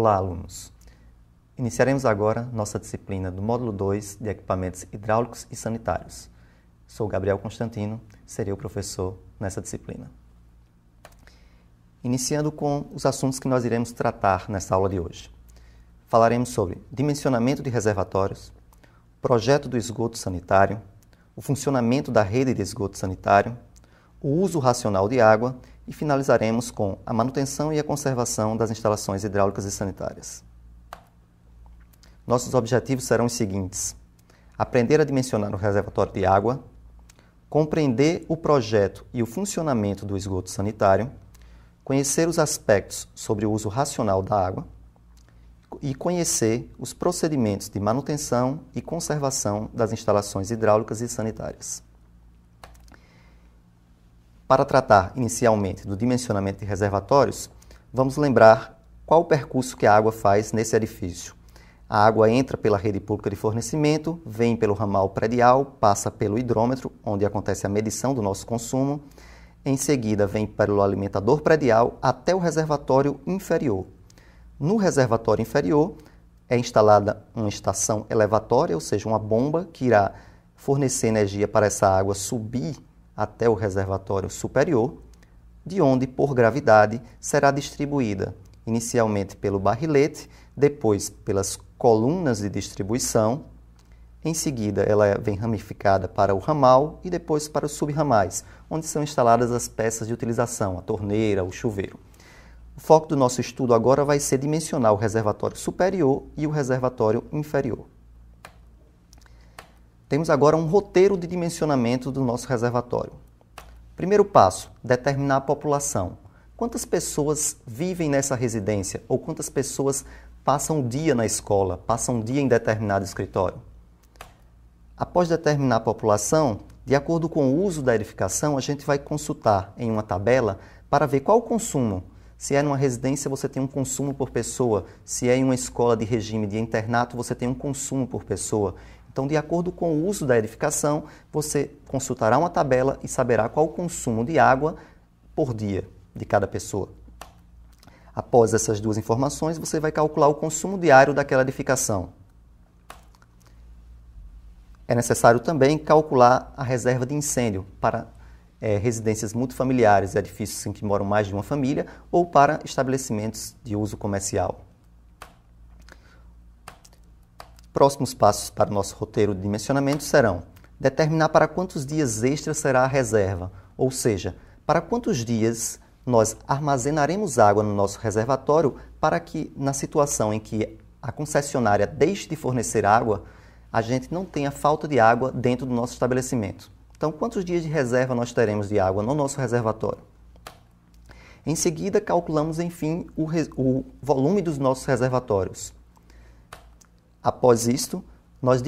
Olá, alunos! Iniciaremos agora nossa disciplina do módulo 2 de equipamentos hidráulicos e sanitários. Sou Gabriel Constantino, serei o professor nessa disciplina. Iniciando com os assuntos que nós iremos tratar nessa aula de hoje. Falaremos sobre dimensionamento de reservatórios, projeto do esgoto sanitário, o funcionamento da rede de esgoto sanitário, o uso racional de água e finalizaremos com a manutenção e a conservação das instalações hidráulicas e sanitárias. Nossos objetivos serão os seguintes: aprender a dimensionar o reservatório de água, compreender o projeto e o funcionamento do esgoto sanitário, conhecer os aspectos sobre o uso racional da água e conhecer os procedimentos de manutenção e conservação das instalações hidráulicas e sanitárias. Para tratar inicialmente do dimensionamento de reservatórios, vamos lembrar qual o percurso que a água faz nesse edifício. A água entra pela rede pública de fornecimento, vem pelo ramal predial, passa pelo hidrômetro, onde acontece a medição do nosso consumo. Em seguida, vem pelo alimentador predial até o reservatório inferior. No reservatório inferior é instalada uma estação elevatória, ou seja, uma bomba que irá fornecer energia para essa água subir até o reservatório superior, de onde, por gravidade, será distribuída inicialmente pelo barrilete, depois pelas colunas de distribuição. Em seguida, ela vem ramificada para o ramal e depois para os subramais, onde são instaladas as peças de utilização, a torneira, o chuveiro. O foco do nosso estudo agora vai ser dimensionar o reservatório superior e o reservatório inferior. Temos agora um roteiro de dimensionamento do nosso reservatório. Primeiro passo, determinar a população. Quantas pessoas vivem nessa residência ou quantas pessoas passam o dia na escola, passam o dia em determinado escritório? Após determinar a população, de acordo com o uso da edificação, a gente vai consultar em uma tabela para ver qual o consumo. Se é numa residência, você tem um consumo por pessoa. Se é em uma escola de regime de internato, você tem um consumo por pessoa. Então, de acordo com o uso da edificação, você consultará uma tabela e saberá qual o consumo de água por dia de cada pessoa. Após essas duas informações, você vai calcular o consumo diário daquela edificação. É necessário também calcular a reserva de incêndio para residências multifamiliares, edifícios em que moram mais de uma família, ou para estabelecimentos de uso comercial. Próximos passos para o nosso roteiro de dimensionamento serão determinar para quantos dias extras será a reserva, ou seja, para quantos dias nós armazenaremos água no nosso reservatório para que, na situação em que a concessionária deixe de fornecer água, a gente não tenha falta de água dentro do nosso estabelecimento. Então, quantos dias de reserva nós teremos de água no nosso reservatório? Em seguida, calculamos, enfim, o volume dos nossos reservatórios. Após isto, nós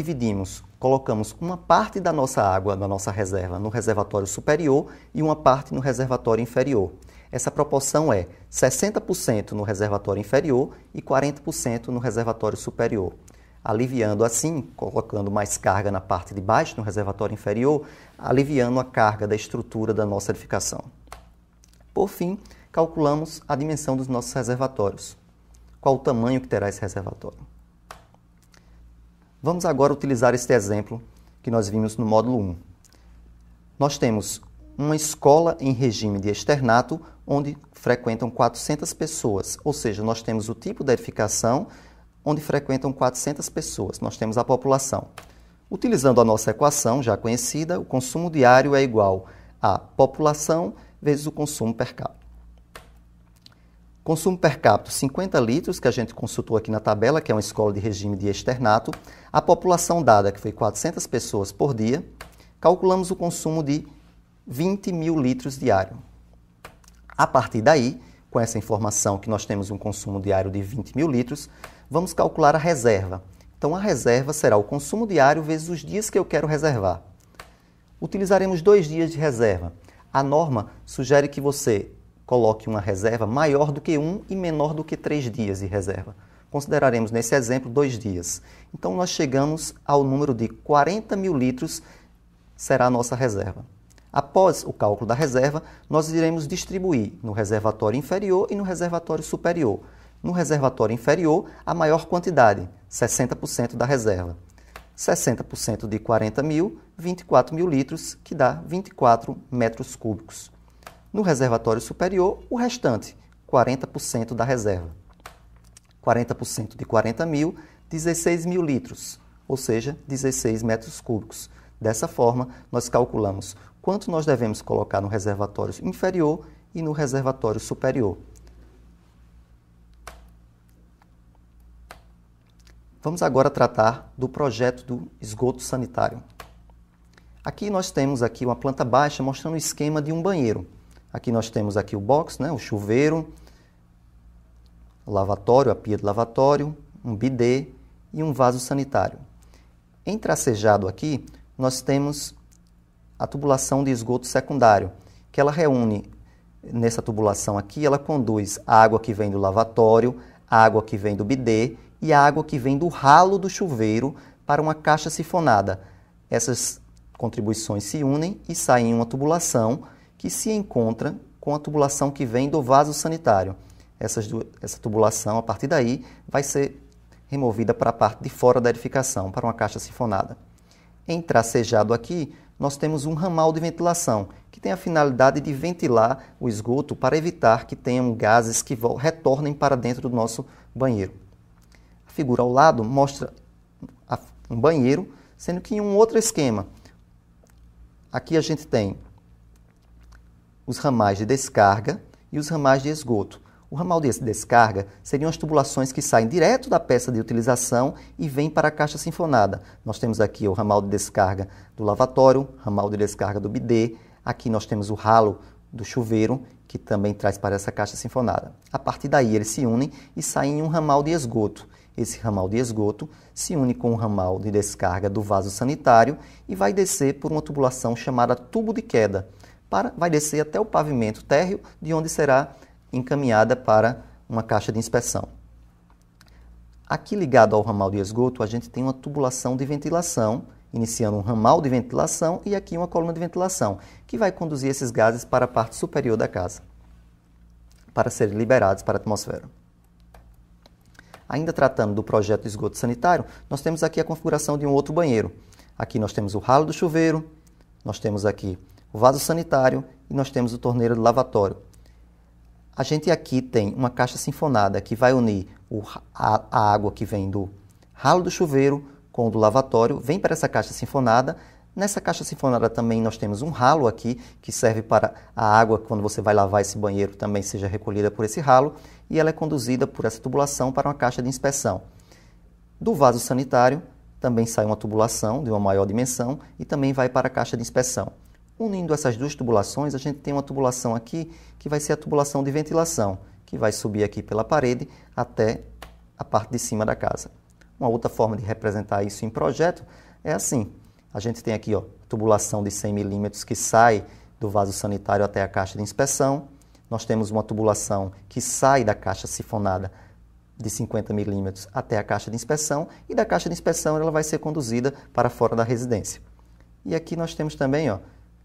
colocamos uma parte da nossa água, da nossa reserva, no reservatório superior e uma parte no reservatório inferior. Essa proporção é 60% no reservatório inferior e 40% no reservatório superior. Aliviando assim, colocando mais carga na parte de baixo, no reservatório inferior, aliviando a carga da estrutura da nossa edificação. Por fim, calculamos a dimensão dos nossos reservatórios. Qual o tamanho que terá esse reservatório? Vamos agora utilizar este exemplo que nós vimos no módulo 1. Nós temos uma escola em regime de externato, onde frequentam 400 pessoas, ou seja, nós temos o tipo de edificação onde frequentam 400 pessoas, nós temos a população. Utilizando a nossa equação já conhecida, o consumo diário é igual a população vezes o consumo per capita. Consumo per capita, 50 litros, que a gente consultou aqui na tabela, que é uma escola de regime de externato. A população dada, que foi 400 pessoas por dia, calculamos o consumo de 20 mil litros diário. A partir daí, com essa informação que nós temos um consumo diário de 20 mil litros, vamos calcular a reserva. Então, a reserva será o consumo diário vezes os dias que eu quero reservar. Utilizaremos 2 dias de reserva. A norma sugere que você coloque uma reserva maior do que 1 e menor do que 3 dias de reserva. Consideraremos, nesse exemplo, 2 dias. Então, nós chegamos ao número de 40 mil litros, será a nossa reserva. Após o cálculo da reserva, nós iremos distribuir no reservatório inferior e no reservatório superior. No reservatório inferior, a maior quantidade, 60% da reserva. 60% de 40 mil, 24 mil litros, que dá 24 metros cúbicos. No reservatório superior, o restante, 40% da reserva. 40% de 40 mil, 16 mil litros, ou seja, 16 metros cúbicos. Dessa forma, nós calculamos quanto nós devemos colocar no reservatório inferior e no reservatório superior. Vamos agora tratar do projeto do esgoto sanitário. Aqui nós temos aqui uma planta baixa mostrando o esquema de um banheiro. Aqui nós temos aqui o box, né, o chuveiro, o lavatório, a pia de lavatório, um bidê e um vaso sanitário. Entracejado aqui, nós temos a tubulação de esgoto secundário, que ela reúne, nessa tubulação aqui, ela conduz a água que vem do lavatório, a água que vem do bidê e a água que vem do ralo do chuveiro para uma caixa sifonada. Essas contribuições se unem e saem em uma tubulação que se encontra com a tubulação que vem do vaso sanitário. Essa tubulação, a partir daí, vai ser removida para a parte de fora da edificação, para uma caixa sifonada. Entracejado aqui, nós temos um ramal de ventilação, que tem a finalidade de ventilar o esgoto para evitar que tenham gases que retornem para dentro do nosso banheiro. A figura ao lado mostra um banheiro, sendo que em um outro esquema. Aqui a gente tem os ramais de descarga e os ramais de esgoto. O ramal de descarga seriam as tubulações que saem direto da peça de utilização e vêm para a caixa sinfonada. Nós temos aqui o ramal de descarga do lavatório, ramal de descarga do bidê. Aqui nós temos o ralo do chuveiro, que também traz para essa caixa sinfonada. A partir daí eles se unem e saem em um ramal de esgoto. Esse ramal de esgoto se une com o ramal de descarga do vaso sanitário e vai descer por uma tubulação chamada tubo de queda. Vai descer até o pavimento térreo, de onde será encaminhada para uma caixa de inspeção. Aqui ligado ao ramal de esgoto, a gente tem uma tubulação de ventilação, iniciando um ramal de ventilação e aqui uma coluna de ventilação, que vai conduzir esses gases para a parte superior da casa, para serem liberados para a atmosfera. Ainda tratando do projeto de esgoto sanitário, nós temos aqui a configuração de um outro banheiro. Aqui nós temos o ralo do chuveiro, nós temos aqui o vaso sanitário e nós temos o torneiro de lavatório. A gente aqui tem uma caixa sinfonada que vai unir a água que vem do ralo do chuveiro com o do lavatório, vem para essa caixa sinfonada. Nessa caixa sinfonada também nós temos um ralo aqui que serve para a água, quando você vai lavar esse banheiro, também seja recolhida por esse ralo e ela é conduzida por essa tubulação para uma caixa de inspeção. Do vaso sanitário também sai uma tubulação de uma maior dimensão e também vai para a caixa de inspeção. Unindo essas duas tubulações, a gente tem uma tubulação aqui que vai ser a tubulação de ventilação, que vai subir aqui pela parede até a parte de cima da casa. Uma outra forma de representar isso em projeto é assim. A gente tem aqui, ó, tubulação de 100 milímetros que sai do vaso sanitário até a caixa de inspeção. Nós temos uma tubulação que sai da caixa sifonada de 50 milímetros até a caixa de inspeção e da caixa de inspeção ela vai ser conduzida para fora da residência. E aqui nós temos também, ó,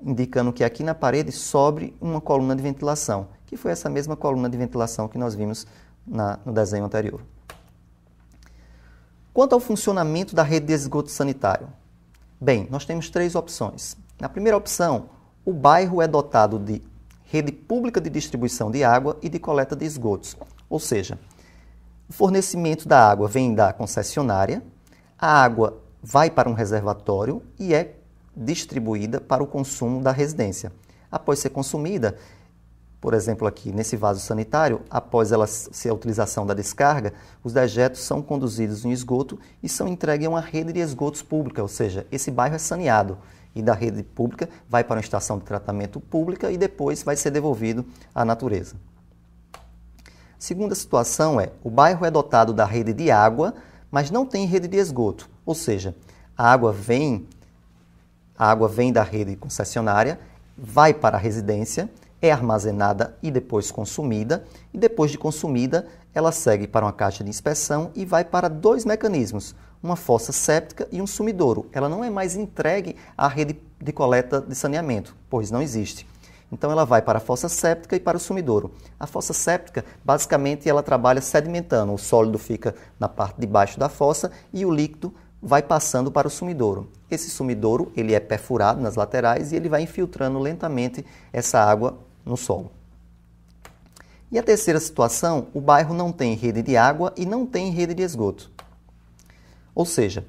indicando que aqui na parede sobre uma coluna de ventilação, que foi essa mesma coluna de ventilação que nós vimos no desenho anterior. Quanto ao funcionamento da rede de esgoto sanitário? Bem, nós temos três opções. Na primeira opção, o bairro é dotado de rede pública de distribuição de água e de coleta de esgotos, ou seja, o fornecimento da água vem da concessionária, a água vai para um reservatório e é distribuída para o consumo da residência. Após ser consumida, por exemplo aqui nesse vaso sanitário, após ela ser a utilização da descarga, os dejetos são conduzidos em esgoto e são entregues a uma rede de esgotos pública, ou seja, esse bairro é saneado e da rede pública vai para uma estação de tratamento pública e depois vai ser devolvido à natureza. A segunda situação é, o bairro é dotado da rede de água, mas não tem rede de esgoto, ou seja, a água vem da rede concessionária, vai para a residência, é armazenada e depois consumida, e depois de consumida, ela segue para uma caixa de inspeção e vai para dois mecanismos, uma fossa séptica e um sumidouro. Ela não é mais entregue à rede de coleta de saneamento, pois não existe. Então ela vai para a fossa séptica e para o sumidouro. A fossa séptica, basicamente, ela trabalha sedimentando. O sólido fica na parte de baixo da fossa e o líquido vai passando para o sumidouro. Esse sumidouro, ele é perfurado nas laterais e ele vai infiltrando lentamente essa água no solo. E a terceira situação, o bairro não tem rede de água e não tem rede de esgoto. Ou seja,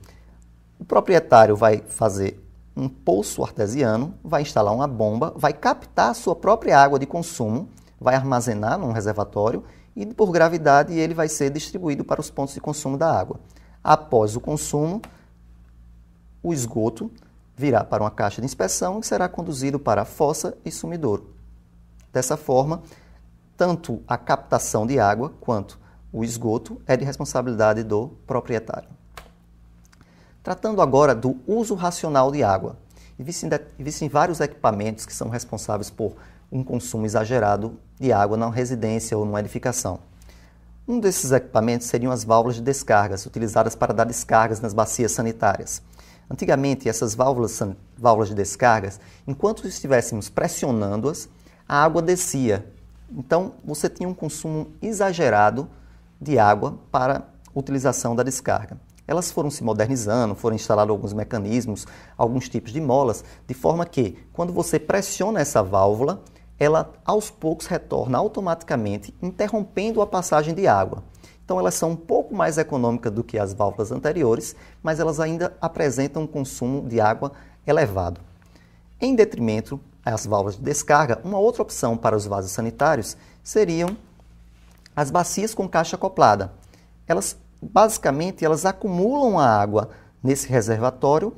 o proprietário vai fazer um poço artesiano, vai instalar uma bomba, vai captar a sua própria água de consumo, vai armazenar num reservatório e, por gravidade, ele vai ser distribuído para os pontos de consumo da água. Após o consumo, o esgoto virá para uma caixa de inspeção e será conduzido para a fossa e sumidouro. Dessa forma, tanto a captação de água quanto o esgoto é de responsabilidade do proprietário. Tratando agora do uso racional de água. Existem vários equipamentos que são responsáveis por um consumo exagerado de água na residência ou numa edificação. Um desses equipamentos seriam as válvulas de descargas, utilizadas para dar descargas nas bacias sanitárias. Antigamente, essas válvulas de descargas, enquanto estivéssemos pressionando-as, a água descia. Então, você tinha um consumo exagerado de água para utilização da descarga. Elas foram se modernizando, foram instalados alguns mecanismos, alguns tipos de molas, de forma que, quando você pressiona essa válvula, ela aos poucos retorna automaticamente, interrompendo a passagem de água. Então elas são um pouco mais econômicas do que as válvulas anteriores, mas elas ainda apresentam um consumo de água elevado. Em detrimento às válvulas de descarga, uma outra opção para os vasos sanitários seriam as bacias com caixa acoplada. Basicamente, elas acumulam a água nesse reservatório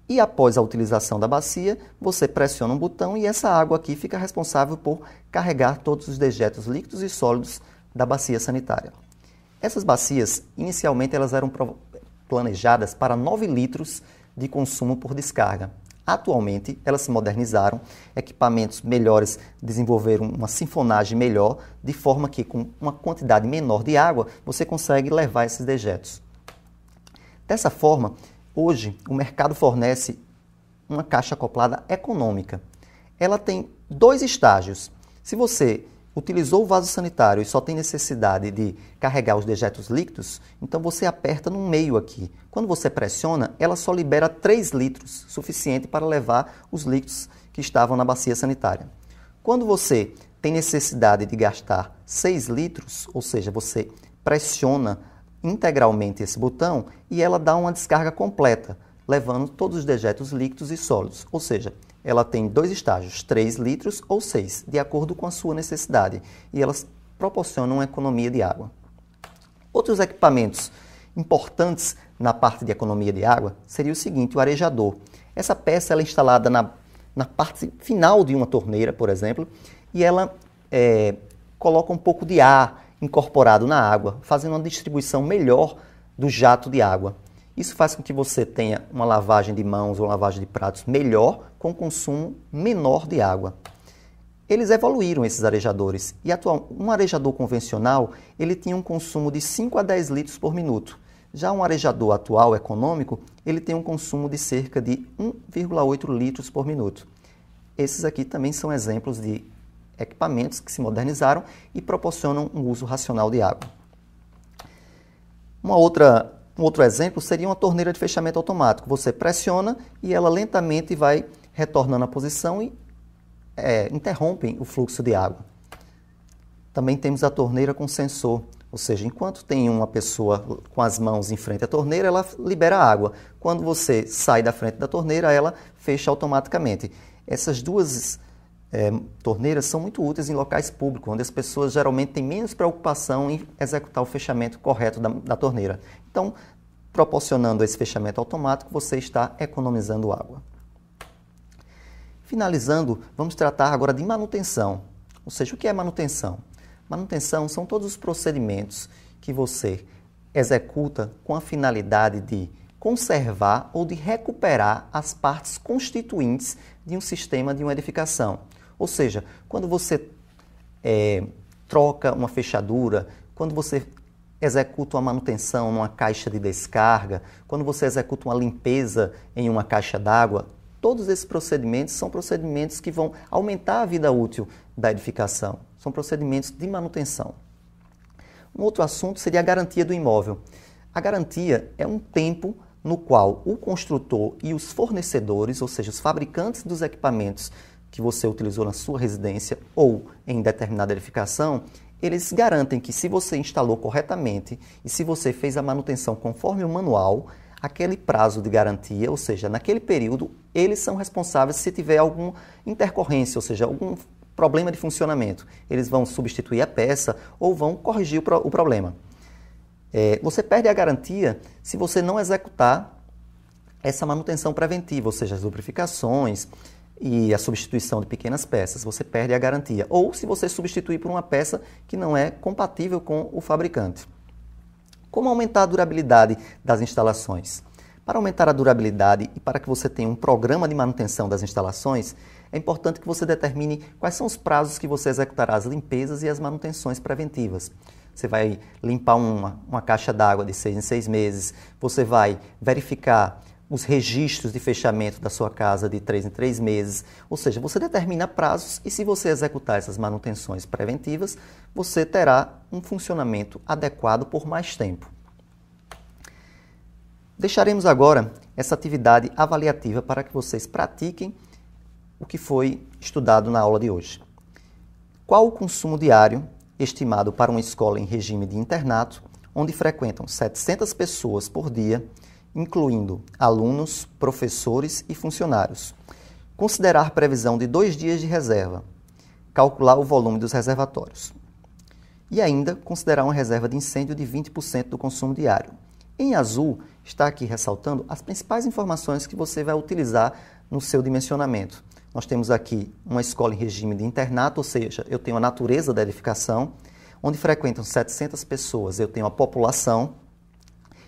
e após a utilização da bacia, você pressiona um botão e essa água aqui fica responsável por carregar todos os dejetos líquidos e sólidos da bacia sanitária. Essas bacias, inicialmente, elas eram planejadas para 9 litros de consumo por descarga. Atualmente, elas se modernizaram, equipamentos melhores desenvolveram uma sinfonagem melhor, de forma que, com uma quantidade menor de água, você consegue levar esses dejetos. Dessa forma, hoje, o mercado fornece uma caixa acoplada econômica. Ela tem 2 estágios. Se você utilizou o vaso sanitário e só tem necessidade de carregar os dejetos líquidos, então você aperta no meio aqui. Quando você pressiona, ela só libera 3 litros, suficiente para levar os líquidos que estavam na bacia sanitária. Quando você tem necessidade de gastar 6 litros, ou seja, você pressiona integralmente esse botão e ela dá uma descarga completa, levando todos os dejetos líquidos e sólidos, ou seja, ela tem 2 estágios, 3 litros ou 6, de acordo com a sua necessidade, e elas proporcionam uma economia de água. Outros equipamentos importantes na parte de economia de água seria o seguinte, o arejador. Essa peça ela é instalada na parte final de uma torneira, por exemplo, e ela coloca um pouco de ar incorporado na água, fazendo uma distribuição melhor do jato de água. Isso faz com que você tenha uma lavagem de mãos ou lavagem de pratos melhor, com consumo menor de água. Eles evoluíram, esses arejadores, e um arejador convencional ele tinha um consumo de 5 a 10 litros por minuto. Já um arejador atual, econômico, ele tem um consumo de cerca de 1,8 litros por minuto. Esses aqui também são exemplos de equipamentos que se modernizaram e proporcionam um uso racional de água. Um outro exemplo seria uma torneira de fechamento automático. Você pressiona e ela lentamente vai retornando à posição e interrompe o fluxo de água. Também temos a torneira com sensor, ou seja, enquanto tem uma pessoa com as mãos em frente à torneira, ela libera água. Quando você sai da frente da torneira, ela fecha automaticamente. Essas duas torneiras são muito úteis em locais públicos, onde as pessoas geralmente têm menos preocupação em executar o fechamento correto da torneira. Então, proporcionando esse fechamento automático, você está economizando água. Finalizando, vamos tratar agora de manutenção. Ou seja, o que é manutenção? Manutenção são todos os procedimentos que você executa com a finalidade de conservar ou de recuperar as partes constituintes de um sistema de uma edificação. Ou seja, quando você troca uma fechadura, quando você executa uma manutenção numa caixa de descarga, quando você executa uma limpeza em uma caixa d'água, Todos esses procedimentos são procedimentos que vão aumentar a vida útil da edificação. São procedimentos de manutenção. Um outro assunto seria a garantia do imóvel. A garantia é um tempo no qual o construtor e os fornecedores, ou seja, os fabricantes dos equipamentos que você utilizou na sua residência ou em determinada edificação, eles garantem que se você instalou corretamente e se você fez a manutenção conforme o manual, aquele prazo de garantia, ou seja, naquele período, eles são responsáveis se tiver alguma intercorrência, ou seja, algum problema de funcionamento. Eles vão substituir a peça ou vão corrigir o problema. Você perde a garantia se você não executar essa manutenção preventiva, ou seja, as lubrificações e a substituição de pequenas peças. Você perde a garantia. Ou se você substituir por uma peça que não é compatível com o fabricante. Como aumentar a durabilidade das instalações? Para aumentar a durabilidade e para que você tenha um programa de manutenção das instalações, é importante que você determine quais são os prazos que você executará as limpezas e as manutenções preventivas. Você vai limpar uma caixa d'água de 6 em 6 meses, você vai verificar os registros de fechamento da sua casa de 3 em 3 meses, ou seja, você determina prazos e se você executar essas manutenções preventivas, você terá um funcionamento adequado por mais tempo. Deixaremos agora essa atividade avaliativa para que vocês pratiquem o que foi estudado na aula de hoje. Qual o consumo diário estimado para uma escola em regime de internato, onde frequentam 700 pessoas por dia, incluindo alunos, professores e funcionários? Considerar previsão de 2 dias de reserva. Calcular o volume dos reservatórios. E ainda considerar uma reserva de incêndio de 20% do consumo diário. Em azul, está aqui ressaltando as principais informações que você vai utilizar no seu dimensionamento. Nós temos aqui uma escola em regime de internato, ou seja, eu tenho a natureza da edificação, onde frequentam 700 pessoas, eu tenho a população.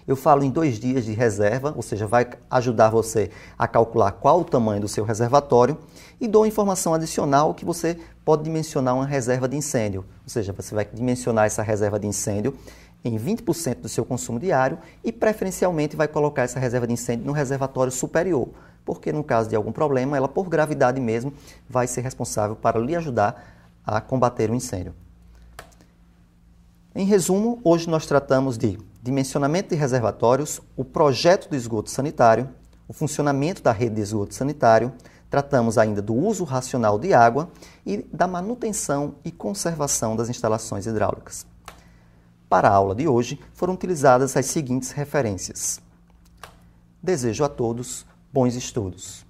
Eu falo em 2 dias de reserva, ou seja, vai ajudar você a calcular qual o tamanho do seu reservatório e dou informação adicional que você pode dimensionar uma reserva de incêndio, ou seja, você vai dimensionar essa reserva de incêndio em 20% do seu consumo diário e preferencialmente vai colocar essa reserva de incêndio no reservatório superior, porque no caso de algum problema, ela por gravidade mesmo vai ser responsável para lhe ajudar a combater o incêndio. Em resumo, hoje nós tratamos de dimensionamento de reservatórios, o projeto do esgoto sanitário, o funcionamento da rede de esgoto sanitário, tratamos ainda do uso racional de água e da manutenção e conservação das instalações hidráulicas. Para a aula de hoje, foram utilizadas as seguintes referências. Desejo a todos bons estudos.